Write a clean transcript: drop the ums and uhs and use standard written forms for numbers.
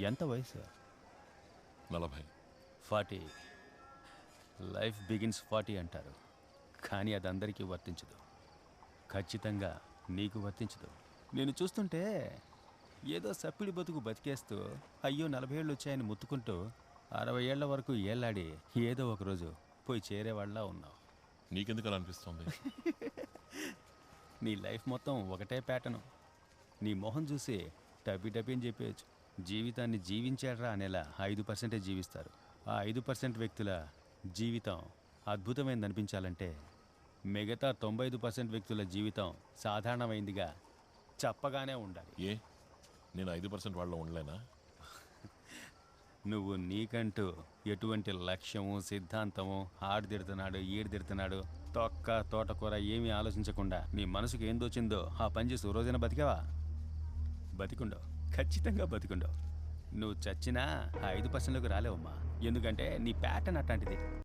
ఎంత వయసు? 40. 40. Life begins 40 అంటారు, కానీ అది అందరికీ వర్తించదు. ఖచ్చితంగా నీకు వర్తించదు. నేను చూస్తుంటే ఏదో సప్పిడి బతుకు బతికేస్తూ అయ్యో 40 ఏళ్ళు వచ్చాయని ముత్తుకుంటూ 60 ఏళ్ల వరకు ఏళ్లాడి ఏదో ఒకరోజు పోయి చేరేవాళ్ళ ఉన్నావు. నీకెందుకు అలా అనిపిస్తుంది? నీ లైఫ్ మొత్తం ఒకటే ప్యాటర్ను. నీ మొహం చూసి టపి టపి అని చెప్పేయచ్చు. జీవితాన్ని జీవించాడ్రా అనేలా 5% జీవిస్తారు. ఆ 5% వ్యక్తుల జీవితం అద్భుతమైంది అనిపించాలంటే మిగతా 95% వ్యక్తుల జీవితం సాధారణమైందిగా చెప్పగానే ఉండాలి. ఏ నేను 5% వాళ్ళలో ఉండలేనా? నువ్వు నీకంటూ ఎటువంటి లక్ష్యము సిద్ధాంతము ఆడు తిడుతున్నాడు ఈడు తిడుతున్నాడు తొక్క తోటకూర ఏమీ ఆలోచించకుండా నీ మనసుకు ఏం దోచిందో ఆ పని చేసి ఓ రోజైనా బతికావా? బతికుండవు, ఖచ్చితంగా బతికుండవు. నువ్వు చచ్చినా ఆ 5%లోకి రాలేవమ్మా. ఎందుకంటే నీ ప్యాటర్న్ అట్లాంటిది.